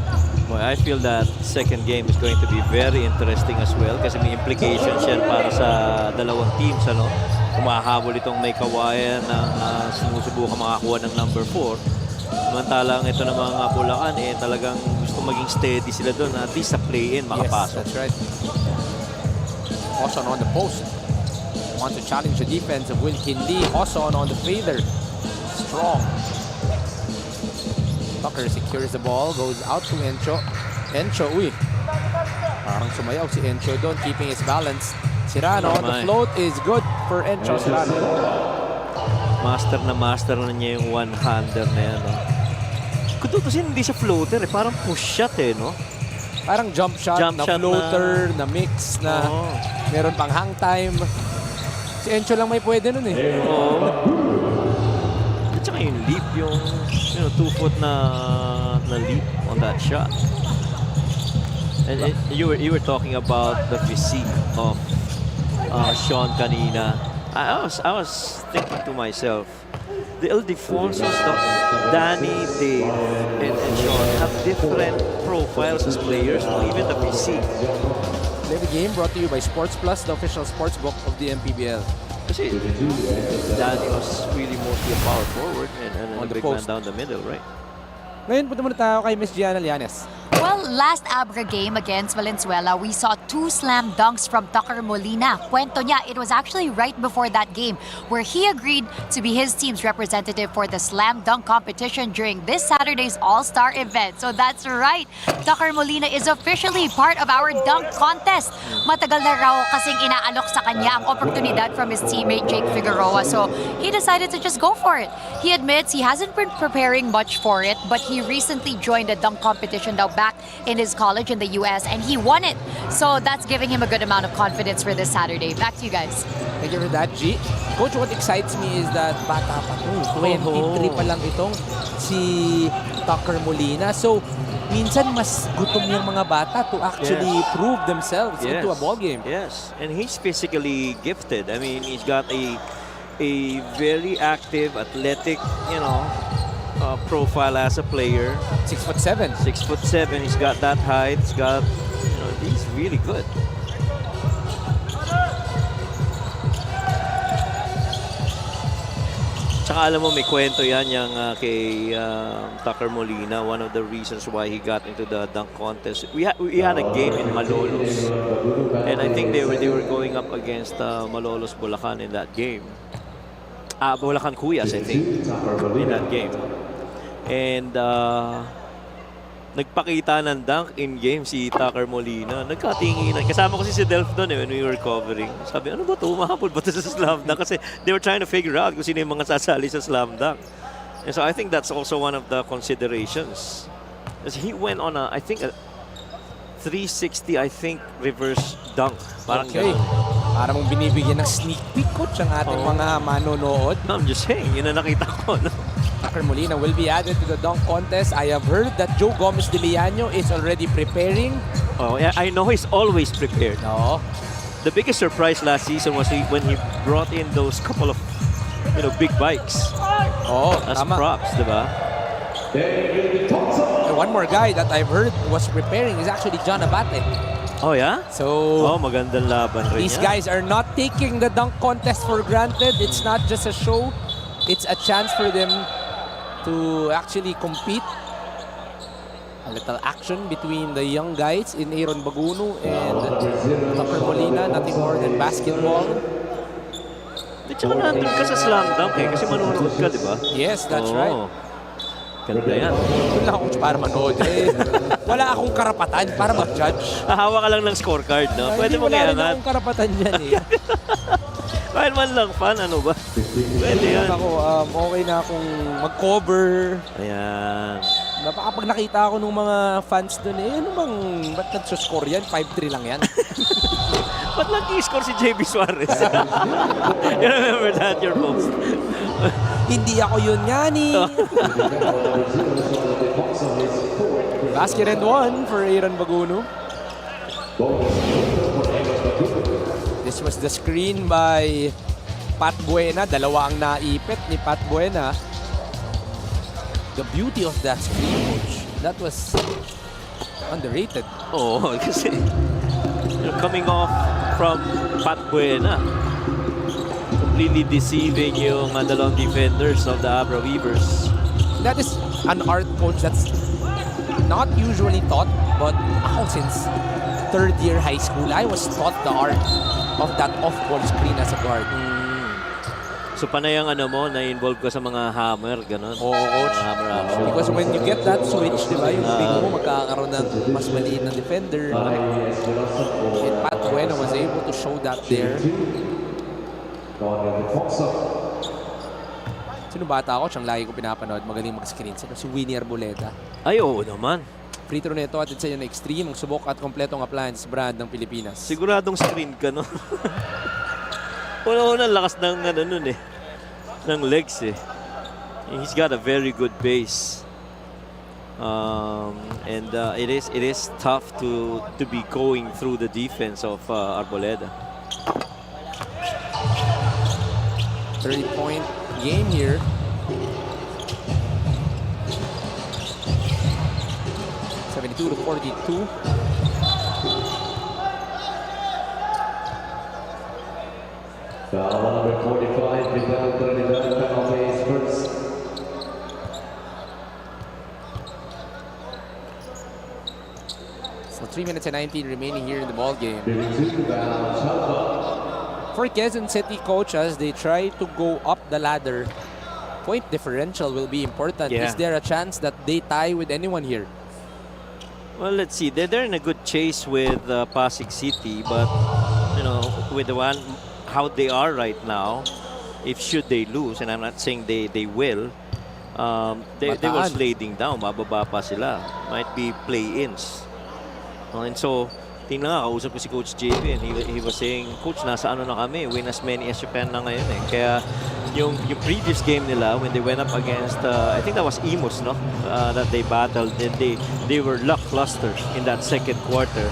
Well, I feel that second game is going to be very interesting as well kasi may implications yan para sa dalawang teams. Kumahabol itong may Kawayan na sinusubukan makakuha ng number 4. Samantalang ito ng mga Bulacan, talagang gusto maging steady sila doon. At least sa play-in makapasok. Yes, that's right. Hoson on the post. Want to challenge the defense of Wilkin Lee. Hoson on the fader. Strong. Tucker secures the ball, goes out to Encho. Encho, parang sumayaw si Encho doon, keeping his balance. Sirano, the float is good for Encho Sirano. Master na niya yung one-hander na yan. Kung tutusin, hindi siya floater, parang push shot no? Parang jump shot na floater, na mix, na meron pang hang time. Si Encho lang may pwede nun At saka yung leap, yung 2-foot na leap on that shot. And you were talking about the physique of Sean kanina. I was thinking to myself, the Ildefonsos, Danny, Dave, and Sean have different profiles as players, even the physique. Play the game brought to you by Sports Plus, the official sportsbook of the MPBL. Kasi Danny was really mostly a power forward and a big man down the middle, right? Ngayon, punta muna tayo kay Miss Gianna Llanes. Well, last Abra game against Valenzuela, we saw 2 slam dunks from Tucker Molina. Kwento niya, it was actually right before that game where he agreed to be his team's representative for the slam dunk competition during this Saturday's All-Star event. So that's right, Tucker Molina is officially part of our dunk contest. Matagal na raw kasing inaalok sa kanya ang oportunidad from his teammate Jake Figueroa. So he decided to just go for it. He admits he hasn't been preparing much for it, but he recently joined a dunk competition now back in his college in the US, and he won it. So that's giving him a good amount of confidence for this Saturday. Back to you guys. Thank you for that, G. Coach, what excites me is that bata pa to. 23 pa lang itong si Tucker Molina. So, minsan mas gutom yung mga bata to actually prove themselves into a ball game. Yes, and he's physically gifted. I mean, he's got a a very active, athletic, profile as a player. 6'7". 6'7". He's got that height. He's got, he's really good. Tsaka alam mo, may kwento yan yung kay Tucker Molina. One of the reasons why he got into the dunk contest. We had a game in Malolos, and I think they were going up against Malolos Bulacan in that game. Bulacan Cuyas, I think, in that game. And nagpakita ng dunk in-game si Tucker Molina. Nagkatinginan. Kasama ko si Delph doon when we were covering. Sabi, ano ba ito? Umahapol ba ito sa slam dunk? Kasi they were trying to figure out kung sino yung mga sasali sa slam dunk. And so I think that's also one of the considerations. Because he went on I think a 360, reverse dunk. Parang ganun. Para mong binibigyan ng sneak peek, coach, ang ating mga manonood. No, I'm just saying, yun na nakita ko. No? Tucker Molina will be added to the dunk contest. I have heard that Joe Gomez de Leano is already preparing. Oh, yeah, I know he's always prepared. No. The biggest surprise last season was when he brought in those couple of, big bikes. Oh, as tama. props, diba? One more guy that I've heard was preparing is actually John Abate. Oh, yeah? So, magandang laban rin these yan. guys are not taking the dunk contest for granted. It's not just a show. It's a chance for them to actually compete. A little action between the young guys in Aaron Baguno and Tucker Molina. Nothing more than basketball. Di tsaka nandun ka sa slam dunk kasi manonood ka, di ba? Yes, that's right. Ganda yan. Doon lang ako para manood. Wala akong karapatan para mag-judge. Hahawa ka lang ng scorecard, no? Pwede mong wala rin iangat. akong karapatan dyan Kahit man lang fan, ano ba? Pwede yan. Ako, okay na akong mag-cover. Ayan. Kapag nakita ako ng mga fans doon, ba't nagsuscore yan? 5-3 lang yan. Ba't lang i-score si JB Suarez? You remember that, your post? Hindi ako yun, Yanni. Basket and one for Aaron Baguno. This was the screen by Pat Buena. Dalawa ang naipit ni Pat Buena. The beauty of that screen, coach, that was underrated. Oo, kasi coming off from Pat Buena, completely deceiving yung dalawang defenders of the Abra Weavers. That is an art, coach, that's not usually taught, but ako since third year high school, I was taught the art of that off-ball screen as a guard. So panay ang na-involve ka sa mga hammer, ganun? Oo, coach. Hammer action. Because when you get that switch, di ba, yung pick mo magkakaroon ng mas maliit na defender. And Pat Buena was able to show that there. Sino bata ako? Siyang lagi ko pinapanood. Magaling mag-screen. Si Winnie Arboleda. Ay, oo naman. Free throw nito at sa inyo na extreme. Ang subok at kompletong appliance brand ng Pilipinas. Siguradong screen ka, no? Wala lakas ng ng legs eh. He's got a very good base. And it is tough to be going through the defense of Arboleda. 30-point game here. To 42. Foul number 45, Miguel Trinidad, penalty is first. So 3 minutes and 19 remaining here in the ball game. For Quezon City, coach, as they try to go up the ladder, point differential will be important. Yeah. Is there a chance that they tie with anyone here? Well, let's see. They're in a good chase with Pasig City, but with how they are right now, if should they lose, and I'm not saying they will, they were sliding down. Mababa pa sila. Might be play-ins. And so, tingnan nga, kausap ko si Coach JP, and he was saying, Coach, nasa na kami, win as many as you can na ngayon eh. Kaya yung previous game nila, when they went up against, I think that was Imus, no? That they battled, and they were lackluster in that second quarter.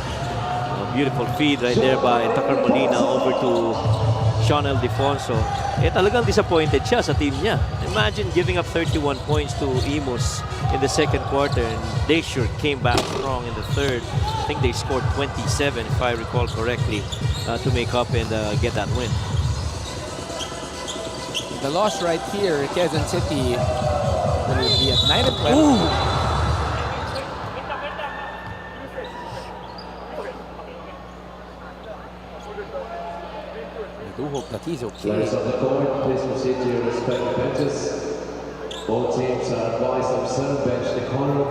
Beautiful feed right there by Tucker Molina over to Sean Ildefonso, talagang disappointed siya sa team niya. Imagine giving up 31 points to Imus in the second quarter, and they sure came back strong in the third. I think they scored 27, if I recall correctly, to make up and get that win. The loss right here, Quezon City will be at 9 and 12. Ooh. I do hope that he's okay. Players on the court, please proceed to your respective benches. Both teams are advised to observe bench decorum.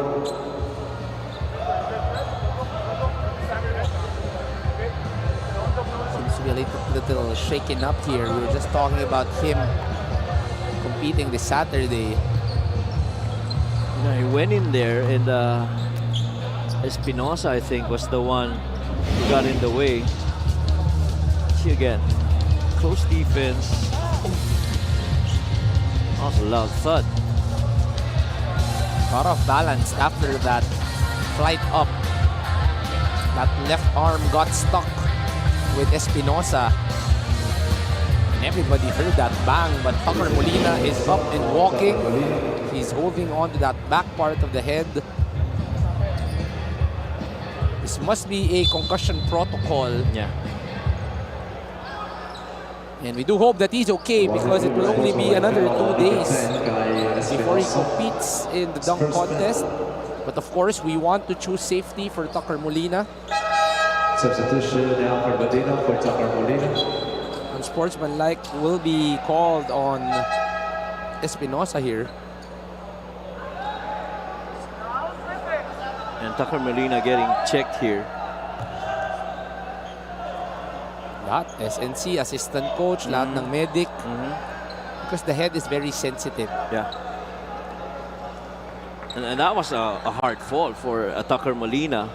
Seems to be a little shaken up here. We were just talking about him competing this Saturday. You know, he went in there, and Espinosa, I think, was the one who got in the way. See again, close defense. Also loud thud. Out of balance after that flight up. That left arm got stuck with Espinosa. And everybody heard that bang, but Tucker Molina is up and walking. He's holding on to that back part of the head. This must be a concussion protocol. Yeah. And we do hope that he's okay, because it will only be another 2 days before he competes in the dunk contest. But of course, we want to choose safety for Tucker Molina. Substitution now for Badino for Tucker Molina. Unsportsmanlike will be called on Espinosa here. And Tucker Molina getting checked here. Lahat, SNC, assistant coach, lahat ng medic. Because the head is very sensitive. Yeah. And that was a hard fall for Tucker Molina.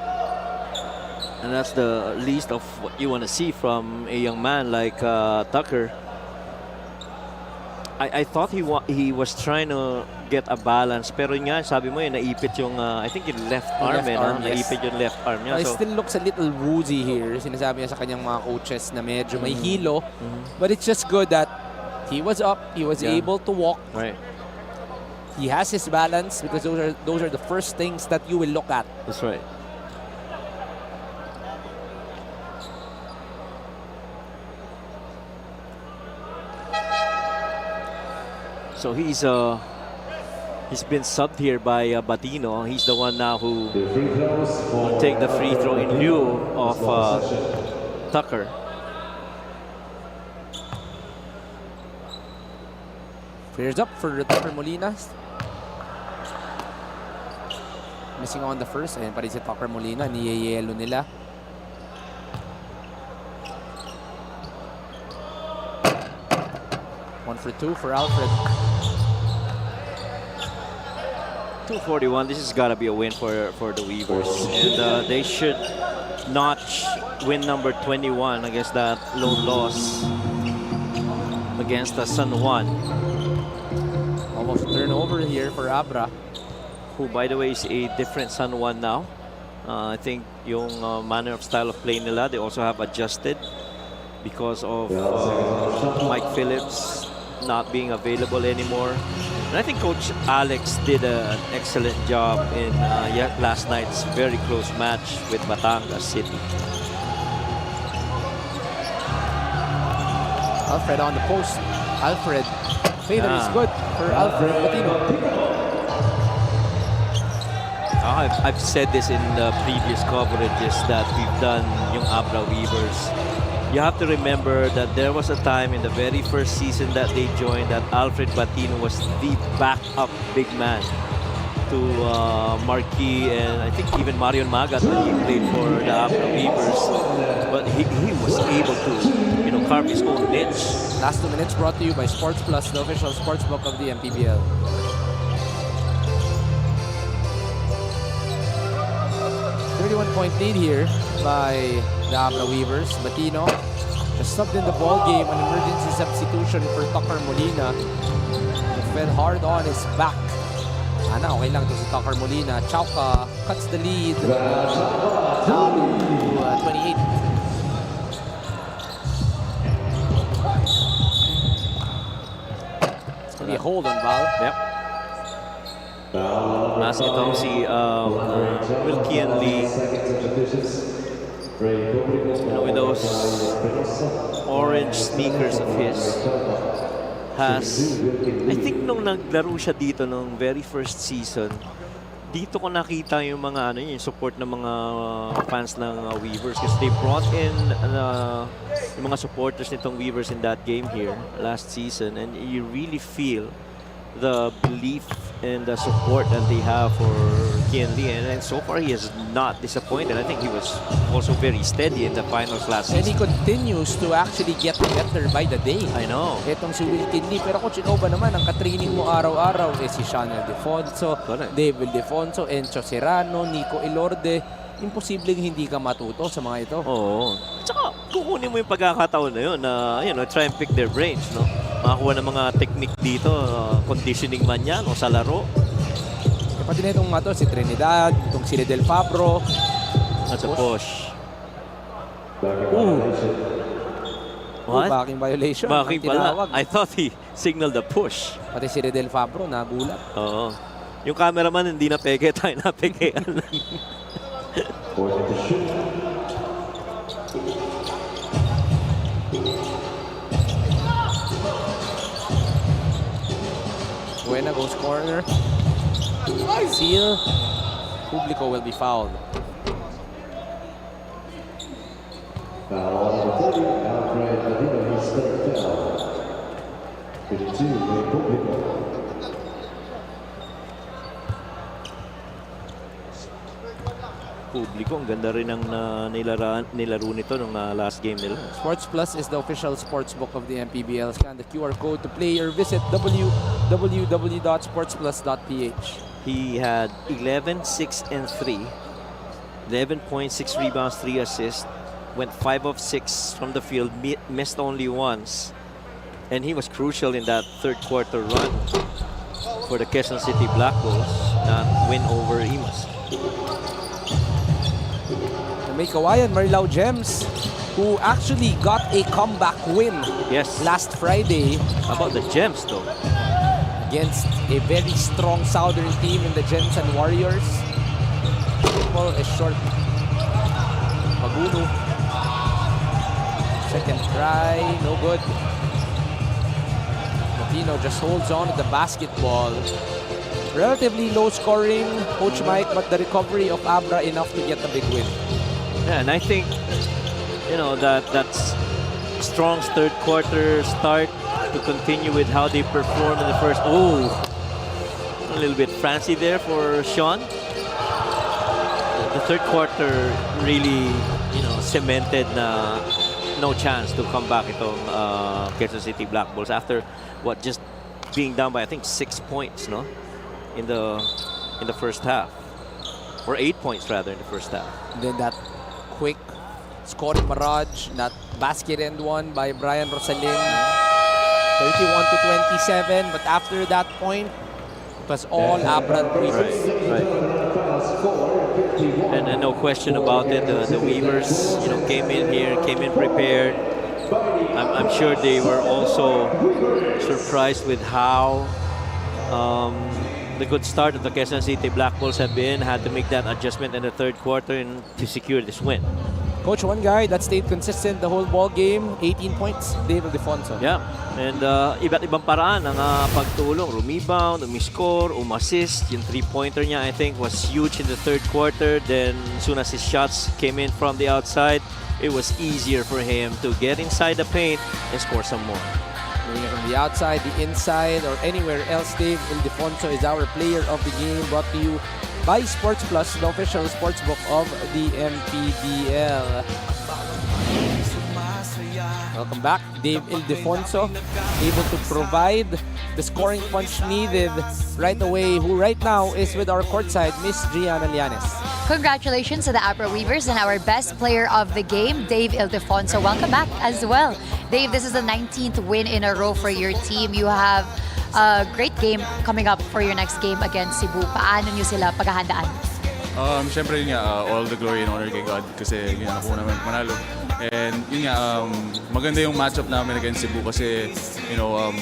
And that's the least of what you want to see from a young man like Tucker. I thought he was trying to get a balance, pero nga sabi mo naipit yung I think yung left arm, naipit yung left arm niya. It still looks a little woozy here. Sinasabi niya sa kanyang mga coaches na medyo may hilo. But it's just good that he was up, he was able to walk. Right. He has his balance, because those are the first things that you will look at. That's right. So he's been subbed here by Batino. He's the one now who will take the free throw in lieu of Tucker. Flares up for Tucker Molina. Missing on the first. Ayan pa rin si Tucker Molina. Niyayelo nila. One for two for Alfred. 241. This has got to be a win for the Weavers, and they should notch win number 21 against that lone loss against San Juan. Almost turnover here for Abra, who, by the way, is a different San Juan now. I think yung manner of style of play nila, they also have adjusted because of Mike Phillips not being available anymore. And I think Coach Alex did an excellent job in last night's very close match with Batangas City. Alfred on the post. Alfred. Fader is good for Alfred Batino. I've said this in the previous coverages that we've done yung Abra Weavers. You have to remember that there was a time in the very first season that they joined that Alfred Batino was the backup big man to Marquis and I think even Marion Magat when he played for the Abra Weavers. But he was able to carve his own niche. Last 2 minutes brought to you by Sports Plus, the official sports book of the MPBL. 31-point lead here by the Abra Weavers. Batino just subbed in the ball game, an emergency substitution for Tucker Molina. He fell hard on his back. Sana okay lang to si Tucker Molina. Chauca cuts the lead down to 28. to be a hold on Val. Yep. Mas itong si Wilkian Lee, with those orange sneakers of his, has, I think nung naglaro siya dito nung very first season, dito ko nakita yung mga yung support ng mga fans ng Weavers, kasi they brought in yung mga supporters nitong Weavers in that game here last season, and you really feel the belief and the support that they have for Kian Lee, and so far he has not disappointed. I think he was also very steady in the finals last season. And he continues to actually get better by the day. I know. Itong si Wilkin Lee. Pero Coach Inoba naman, ang katraining mo araw-araw si Shana Defonso, Dave Ildefonso, Encho Serrano, Nico Ilorde. Imposibleng hindi ka matuto sa mga ito. Oo. Tsaka kukunin mo yung pagkakataon na yun na try and pick their brains, no? Makakuha ng mga technique dito, conditioning man yan o sa laro. Pati na itong mga to, si Trinidad, itong si Del Fabro. At sa push. What? Backing violation. Backing pala. I thought he signaled the push. Pati si Del Fabro, nagulat. Oo. Yung cameraman hindi na peke, tayo na peke. Buena goes corner. Seal. Publico will be fouled. Foul on the 30, Alfred Medina, his third foul. 52, Publico. Publico, ang ganda rin ang nilaro nito nung last game nila. Sports Plus is the official sports book of the MPBL. Scan the QR code to play or visit www.sportsplus.ph. He had 11, 6, and 3. 11.6 rebounds, 3 assists. Went 5 of 6 from the field, missed only once. And he was crucial in that third quarter run for the Quezon City Black Bulls that win over Imas. May kawayan, Marilao Gems, who actually got a comeback win last Friday. How about the Gems though? Against a very strong Southern team in the Gems and Warriors. Ball is short. Paguno. Second try, no good. Matino just holds on to the basketball. Relatively low scoring, Coach Mike, but the recovery of Abra enough to get a big win. Yeah, and I think, that's strong third quarter start to continue with how they perform in the first. Oh, a little bit fancy there for Sean. The third quarter really, cemented na no chance to come back itong Quezon City Black Bulls after just being down by I think 6 points, no, in the first half, or 8 points rather in the first half. And then that quick scoring barrage, that basket and one by Brian Rosalin, 31-27. But after that point, it was all Abra Weavers. Right. And no question about it. The Weavers, came in prepared. I'm sure they were also surprised with how the good start of the Quezon City Black Bulls had to make that adjustment in the third quarter and to secure this win. Coach, one guy that stayed consistent the whole ball game, 18 points, Dave Ildefonso. Yeah, and iba't ibang paraan ng pagtulong, rebound, umiscore, umassist. Yung three-pointer niya, I think, was huge in the third quarter. Then, as soon as his shots came in from the outside, it was easier for him to get inside the paint and score some more. From the outside, the inside, or anywhere else, Dave Ildefonso is our player of the game, brought to you by Sports Plus, the official sportsbook of the MPBL. Welcome back, Dave Ildefonso, able to provide the scoring punch needed right away, who right now is with our courtside, Miss Gianna Llanes. Congratulations to the Abra Weavers and our best player of the game, Dave Ildefonso. Welcome back as well. Dave, this is the 19th win in a row for your team. You have a great game coming up for your next game against Cebu. Paano nyo sila paghahandaan? Siyempre yun nga, all the glory and honor kay God kasi yun ako naman manalo. And yun nga, maganda yung matchup namin against Cebu kasi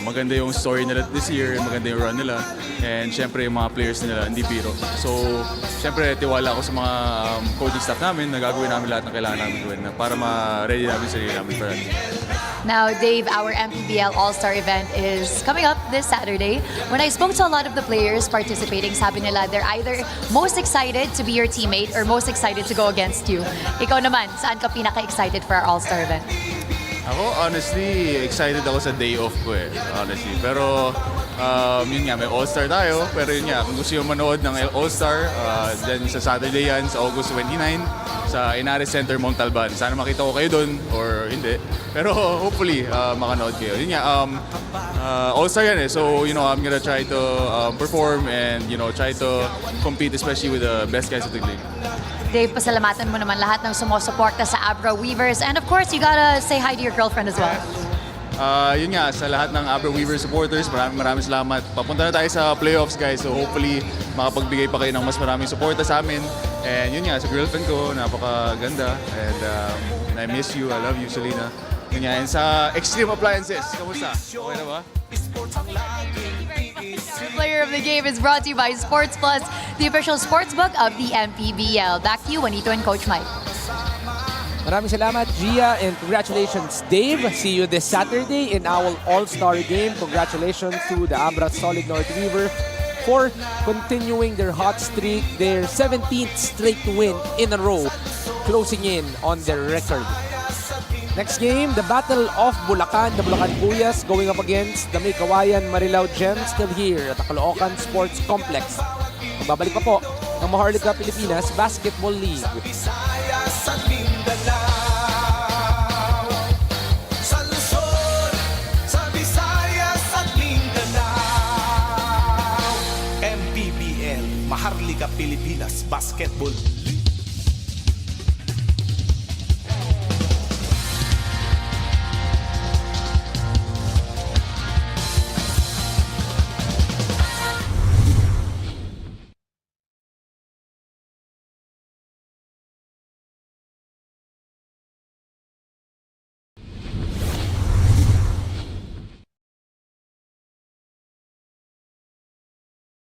maganda yung story nila this year, maganda yung run nila. And syempre yung mga players nila, hindi biro. So syempre tiwala ako sa mga coaching staff namin na gagawin namin lahat ng kailangan namin gawin para ma-ready namin sarili namin for that. Now, Dave, our MPBL All-Star event is coming up this Saturday. When I spoke to a lot of the players participating, sabi nila they're either most excited to be your teammate or most excited to go against you. Ikaw naman, saan ka pinaka-excited for our All-Star event? Ako, honestly, excited ako sa day off ko honestly. Pero, yun nga, may All-Star tayo. Pero yun nga, kung gusto yung manood ng All-Star, then sa Saturday yan, sa August 29, sa Inares Center, Montalban. Sana makita ko kayo doon, or hindi. Pero hopefully, makanood kayo. Yun nga, All-Star yan So, I'm gonna try to perform and, try to compete, especially with the best guys of the league. Dave, pasalamatan mo naman lahat ng sumusuporta sa Abra Weavers. And of course, you gotta say hi to your girlfriend as well. Yun nga, sa lahat ng Abra Weavers supporters, maraming salamat. Papunta na tayo sa playoffs, guys. So hopefully, makapagbigay pa kayo ng mas maraming suporta sa amin. And yun nga, sa girlfriend ko, napakaganda. And I miss you, I love you, Selena. Yun nga, and sa Extreme Appliances, kamusta? Okay na ba? Player of the Game is brought to you by Sports Plus, the official sportsbook of the MPBL. Back to you, Juanito and Coach Mike. Maraming salamat, Gia, and congratulations, Dave. See you this Saturday in our All-Star game. Congratulations to the Abra Solid North River for continuing their hot streak, their 17th straight win in a row, closing in on their record. Next game, the Battle of Bulacan, the Bulacan Cuyas going up against the May Kawayan Marilao Gems, still here at the Caloocan Sports Complex. Magbabalik pa po ng Maharlika Pilipinas Basketball League. MPBL, Maharlika Pilipinas Basketball